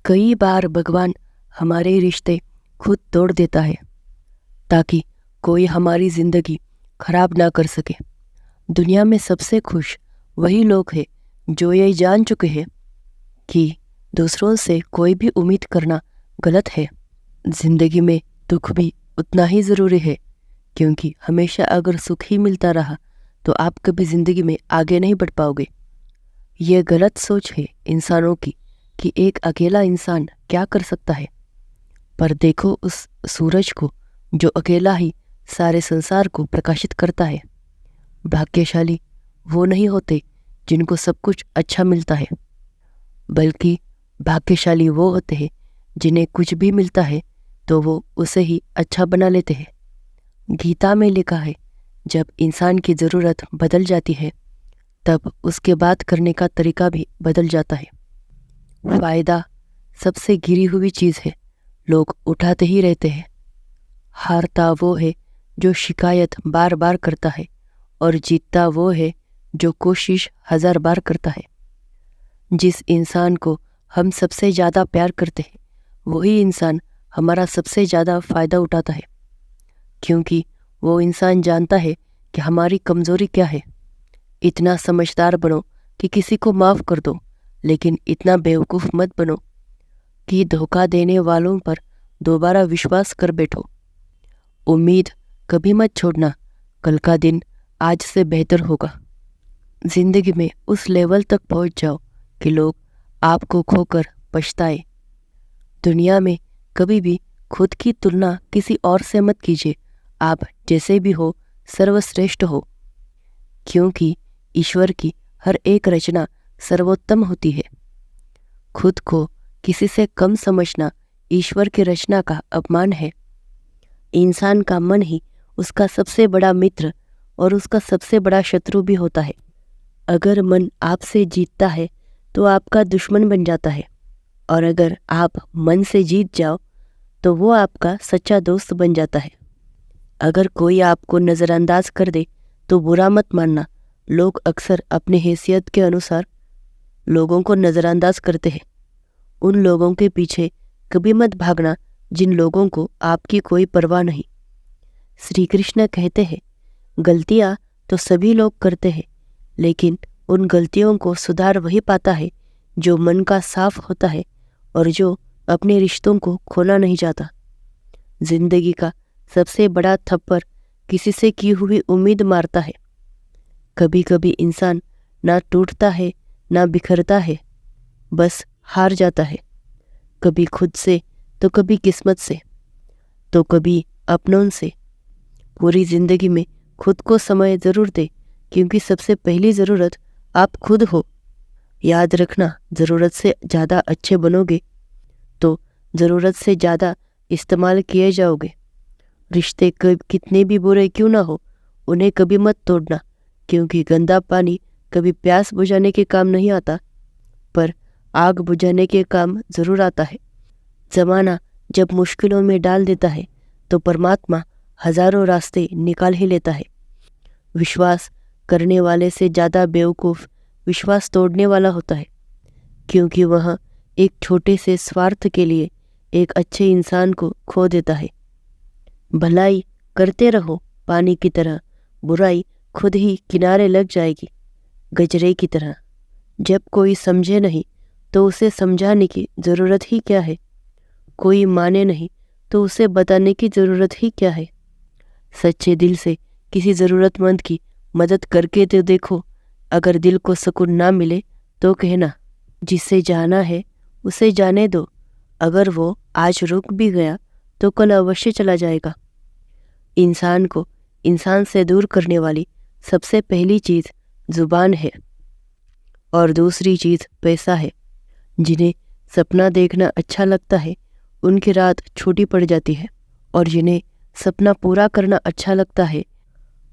कई बार भगवान हमारे रिश्ते खुद तोड़ देता है ताकि कोई हमारी ज़िंदगी खराब ना कर सके। दुनिया में सबसे खुश वही लोग हैं जो ये जान चुके हैं कि दूसरों से कोई भी उम्मीद करना गलत है। ज़िंदगी में दुख भी उतना ही ज़रूरी है, क्योंकि हमेशा अगर सुख ही मिलता रहा तो आप कभी ज़िंदगी में आगे नहीं बढ़ पाओगे। ये गलत सोच है इंसानों की कि एक अकेला इंसान क्या कर सकता है। पर देखो उस सूरज को जो अकेला ही सारे संसार को प्रकाशित करता है। भाग्यशाली वो नहीं होते जिनको सब कुछ अच्छा मिलता है, बल्कि भाग्यशाली वो होते हैं जिन्हें कुछ भी मिलता है तो वो उसे ही अच्छा बना लेते हैं। गीता में लिखा है, जब इंसान की ज़रूरत बदल जाती है तब उसके बात करने का तरीका भी बदल जाता है। फ़ायदा सबसे गिरी हुई चीज़ है, लोग उठाते ही रहते हैं। हारता वो है जो शिकायत बार बार करता है, और जीतता वो है जो कोशिश 1000 बार करता है। जिस इंसान को हम सबसे ज़्यादा प्यार करते हैं वही इंसान हमारा सबसे ज़्यादा फ़ायदा उठाता है, क्योंकि वो इंसान जानता है कि हमारी कमज़ोरी क्या है। इतना समझदार बनो कि किसी को माफ़ कर दो, लेकिन इतना बेवकूफ़ मत बनो कि धोखा देने वालों पर दोबारा विश्वास कर बैठो। उम्मीद कभी मत छोड़ना, कल का दिन आज से बेहतर होगा। ज़िंदगी में उस लेवल तक पहुंच जाओ कि लोग आपको खोकर पछताए। दुनिया में कभी भी खुद की तुलना किसी और से मत कीजिए। आप जैसे भी हो सर्वश्रेष्ठ हो, क्योंकि ईश्वर की हर एक रचना सर्वोत्तम होती है। खुद को किसी से कम समझना ईश्वर की रचना का अपमान है। इंसान का मन ही उसका सबसे बड़ा मित्र और उसका सबसे बड़ा शत्रु भी होता है। अगर मन आपसे जीतता है तो आपका दुश्मन बन जाता है, और अगर आप मन से जीत जाओ तो वो आपका सच्चा दोस्त बन जाता है। अगर कोई आपको नज़रअंदाज कर दे तो बुरा मत मानना। लोग अक्सर अपनी हैसियत के अनुसार लोगों को नज़रअंदाज करते हैं। उन लोगों के पीछे कभी मत भागना जिन लोगों को आपकी कोई परवाह नहीं। श्री कृष्ण कहते हैं, गलतियाँ तो सभी लोग करते हैं, लेकिन उन गलतियों को सुधार वही पाता है जो मन का साफ होता है और जो अपने रिश्तों को खोना नहीं चाहता। जिंदगी का सबसे बड़ा थप्पड़ किसी से की हुई उम्मीद मारता है। कभी कभी इंसान ना टूटता है ना बिखरता है, बस हार जाता है। कभी खुद से तो कभी किस्मत से तो कभी अपनों से। पूरी जिंदगी में खुद को समय ज़रूर दे, क्योंकि सबसे पहली ज़रूरत आप खुद हो। याद रखना, ज़रूरत से ज़्यादा अच्छे बनोगे तो ज़रूरत से ज़्यादा इस्तेमाल किए जाओगे। रिश्ते कितने भी बुरे क्यों ना हो, उन्हें कभी मत तोड़ना, क्योंकि गंदा पानी कभी प्यास बुझाने के काम नहीं आता, पर आग बुझाने के काम ज़रूर आता है। ज़माना जब मुश्किलों में डाल देता है तो परमात्मा हज़ारों रास्ते निकाल ही लेता है। विश्वास करने वाले से ज़्यादा बेवकूफ़ विश्वास तोड़ने वाला होता है, क्योंकि वह एक छोटे से स्वार्थ के लिए एक अच्छे इंसान को खो देता है। भलाई करते रहो पानी की तरह, बुराई खुद ही किनारे लग जाएगी गजरे की तरह। जब कोई समझे नहीं तो उसे समझाने की ज़रूरत ही क्या है। कोई माने नहीं तो उसे बताने की ज़रूरत ही क्या है। सच्चे दिल से किसी ज़रूरतमंद की मदद करके तो देखो। अगर दिल को सुकून ना मिले तो कहना, जिसे जाना है उसे जाने दो। अगर वो आज रुक भी गया तो कल अवश्य चला जाएगा। इंसान को इंसान से दूर करने वाली सबसे पहली चीज़ ज़ुबान है, और दूसरी चीज़ पैसा है। जिन्हें सपना देखना अच्छा लगता है उनकी रात छोटी पड़ जाती है, और जिन्हें सपना पूरा करना अच्छा लगता है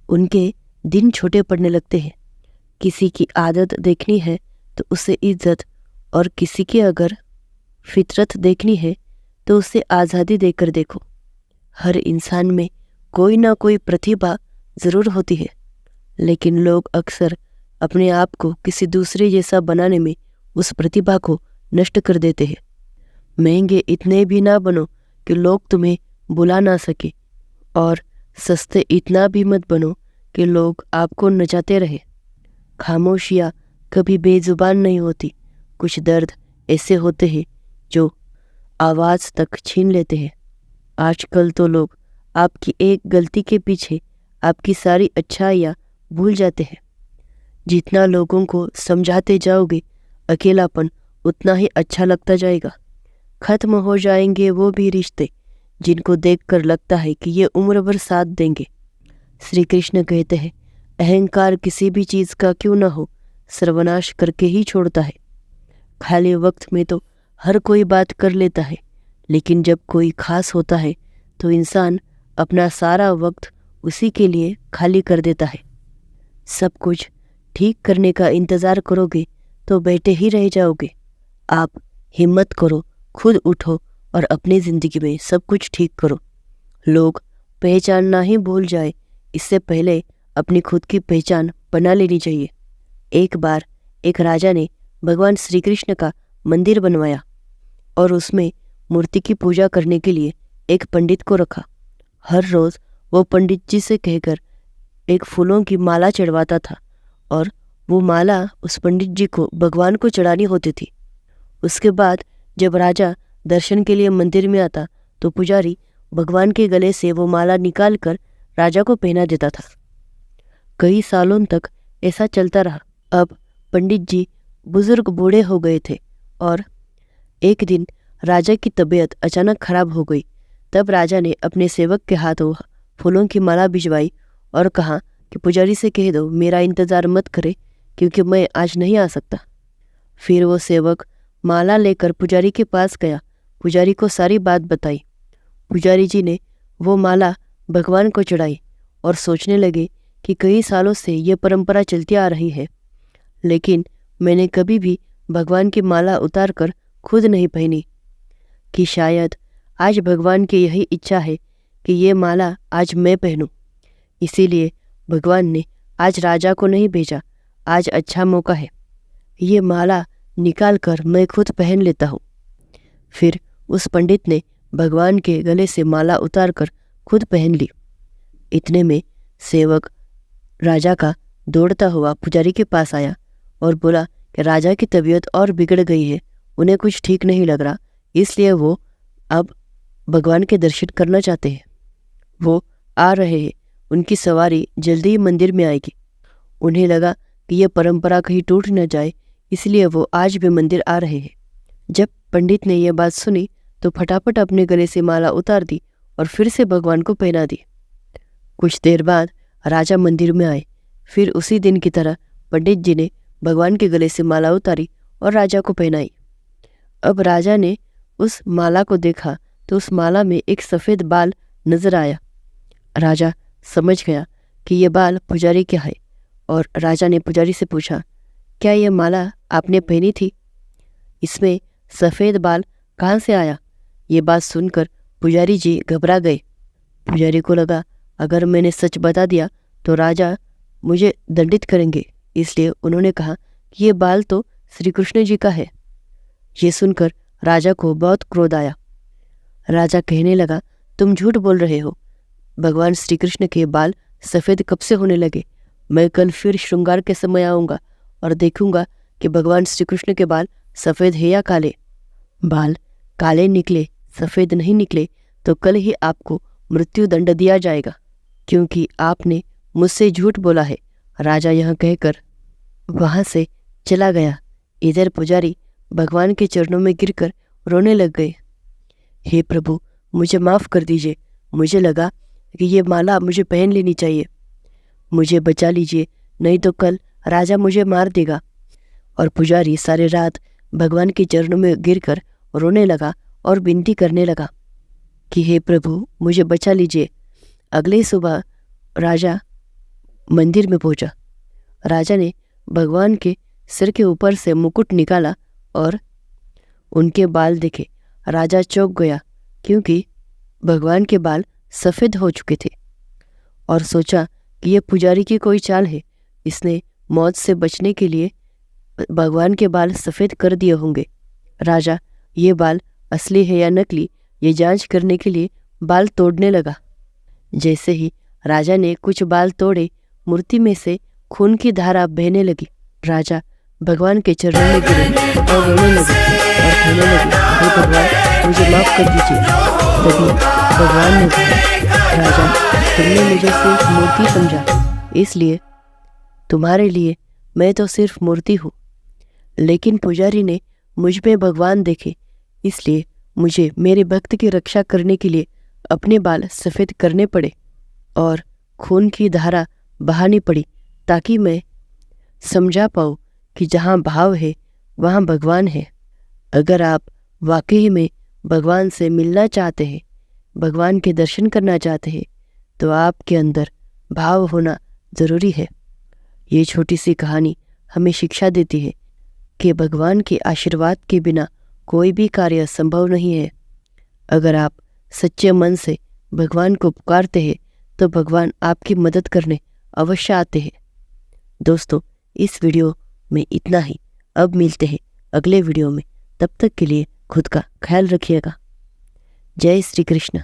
उनके दिन छोटे पड़ने लगते हैं। किसी की आदत देखनी है तो उसे इज्जत, और किसी की अगर फितरत देखनी है तो उसे आज़ादी देकर देखो। हर इंसान में कोई ना कोई प्रतिभा ज़रूर होती है, लेकिन लोग अक्सर अपने आप को किसी दूसरे जैसा बनाने में उस प्रतिभा को नष्ट कर देते हैं। महंगे इतने भी ना बनो कि लोग तुम्हें बुला ना सके, और सस्ते इतना भी मत बनो कि लोग आपको नचाते रहे। खामोशियाँ कभी बेजुबान नहीं होती। कुछ दर्द ऐसे होते हैं जो आवाज़ तक छीन लेते हैं। आजकल तो लोग आपकी एक गलती के पीछे आपकी सारी अच्छाइयाँ भूल जाते हैं। जितना लोगों को समझाते जाओगे, अकेलापन उतना ही अच्छा लगता जाएगा। खत्म हो जाएंगे वो भी रिश्ते जिनको देखकर लगता है कि ये उम्र भर साथ देंगे। श्री कृष्ण कहते हैं, अहंकार किसी भी चीज़ का क्यों ना हो, सर्वनाश करके ही छोड़ता है। खाली वक्त में तो हर कोई बात कर लेता है, लेकिन जब कोई खास होता है तो इंसान अपना सारा वक्त उसी के लिए खाली कर देता है। सब कुछ ठीक करने का इंतज़ार करोगे तो बैठे ही रह जाओगे। आप हिम्मत करो, खुद उठो और अपनी ज़िंदगी में सब कुछ ठीक करो। लोग पहचानना ही भूल जाए, इससे पहले अपनी खुद की पहचान बना लेनी चाहिए। एक बार एक राजा ने भगवान श्री कृष्ण का मंदिर बनवाया और उसमें मूर्ति की पूजा करने के लिए एक पंडित को रखा। हर रोज़ वो पंडित जी से कहकर एक फूलों की माला चढ़वाता था और वो माला उस पंडित जी को भगवान को चढ़ानी होती थी। उसके बाद जब राजा दर्शन के लिए मंदिर में आता तो पुजारी भगवान के गले से वो माला निकाल कर राजा को पहना देता था। कई सालों तक ऐसा चलता रहा। अब पंडित जी बुजुर्ग बूढ़े हो गए थे और एक दिन राजा की तबीयत अचानक खराब हो गई। तब राजा ने अपने सेवक के हाथों फूलों की माला भिजवाई और कहा कि पुजारी से कह दो मेरा इंतज़ार मत करे, क्योंकि मैं आज नहीं आ सकता। फिर वो सेवक माला लेकर पुजारी के पास गया, पुजारी को सारी बात बताई। पुजारी जी ने वो माला भगवान को चढ़ाई और सोचने लगे कि कई सालों से ये परंपरा चलती आ रही है, लेकिन मैंने कभी भी भगवान की माला उतार कर खुद नहीं पहनी, कि शायद आज भगवान की यही इच्छा है कि ये माला आज मैं पहनूं। इसीलिए भगवान ने आज राजा को नहीं भेजा। आज अच्छा मौका है, ये माला निकाल कर मैं खुद पहन लेता हूँ। फिर उस पंडित ने भगवान के गले से माला उतार कर खुद पहन ली। इतने में सेवक राजा का दौड़ता हुआ पुजारी के पास आया और बोला कि राजा की तबीयत और बिगड़ गई है, उन्हें कुछ ठीक नहीं लग रहा, इसलिए वो अब भगवान के दर्शन करना चाहते हैं। वो आ रहे हैं, उनकी सवारी जल्दी ही मंदिर में आएगी। उन्हें लगा कि यह परंपरा कहीं टूट न जाए, इसलिए वो आज भी मंदिर आ रहे हैं। जब पंडित ने यह बात सुनी तो फटाफट अपने गले से माला उतार दी और फिर से भगवान को पहना दी। कुछ देर बाद राजा मंदिर में आए। फिर उसी दिन की तरह पंडित जी ने भगवान के गले से माला उतारी और राजा को पहनाई। अब राजा ने उस माला को देखा तो उस माला में एक सफ़ेद बाल नजर आया। राजा समझ गया कि ये बाल पुजारी का है और राजा ने पुजारी से पूछा, क्या ये माला आपने पहनी थी? इसमें सफ़ेद बाल कहाँ से आया? ये बात सुनकर पुजारी जी घबरा गए। पुजारी को लगा अगर मैंने सच बता दिया तो राजा मुझे दंडित करेंगे, इसलिए उन्होंने कहा कि ये बाल तो श्री कृष्ण जी का है। ये सुनकर राजा को बहुत क्रोध आया। राजा कहने लगा, तुम झूठ बोल रहे हो, भगवान श्री कृष्ण के बाल सफ़ेद कब से होने लगे? मैं कल फिर श्रृंगार के समय आऊँगा और देखूंगा कि भगवान श्री कृष्ण के बाल सफ़ेद है या काले। बाल काले निकले, सफ़ेद नहीं निकले तो कल ही आपको मृत्यु दंड दिया जाएगा, क्योंकि आपने मुझसे झूठ बोला है। राजा यह कहकर वहाँ से चला गया। इधर पुजारी भगवान के चरणों में गिरकर रोने लग गए। हे प्रभु, मुझे माफ़ कर दीजिए, मुझे लगा कि ये माला मुझे पहन लेनी चाहिए, मुझे बचा लीजिए, नहीं तो कल राजा मुझे मार देगा। और पुजारी सारी रात भगवान के चरणों में गिरकर रोने लगा और विनती करने लगा कि हे प्रभु, मुझे बचा लीजिए। अगले सुबह राजा मंदिर में पहुंचा। राजा ने भगवान के सिर के ऊपर से मुकुट निकाला और उनके बाल देखे। राजा चौंक गया, क्योंकि भगवान के बाल सफ़ेद हो चुके थे, और सोचा कि यह पुजारी की कोई चाल है, इसने मौत से बचने के लिए भगवान के बाल सफ़ेद कर दिए होंगे। राजा ये बाल असली है या नकली ये जांच करने के लिए बाल तोड़ने लगा। जैसे ही राजा ने कुछ बाल तोड़े, मूर्ति में से खून की धारा बहने लगी। राजा भगवान के चरणों में गिरे और रोने लगे और कहने लगे, हे भगवान, मुझे माफ कर दीजिए। तभी भगवान ने कहा, राजा, तुमने मुझे सिर्फ मूर्ति समझा, इसलिए तुम्हारे लिए मैं तो सिर्फ मूर्ति हूँ। लेकिन पुजारी ने मुझ में भगवान देखे, इसलिए मुझे मेरे भक्त की रक्षा करने के लिए अपने बाल सफ़ेद करने पड़े और खून की धारा बहानी पड़ी, ताकि मैं समझा पाऊँ कि जहाँ भाव है वहाँ भगवान है। अगर आप वाकई में भगवान से मिलना चाहते हैं, भगवान के दर्शन करना चाहते हैं, तो आपके अंदर भाव होना ज़रूरी है। ये छोटी सी कहानी हमें शिक्षा देती है कि भगवान के आशीर्वाद के बिना कोई भी कार्य संभव नहीं है। अगर आप सच्चे मन से भगवान को पुकारते हैं तो भगवान आपकी मदद करने अवश्य आते हैं। दोस्तों, इस वीडियो में इतना ही। अब मिलते हैं अगले वीडियो में। तब तक के लिए खुद का ख्याल रखिएगा। जय श्री कृष्ण।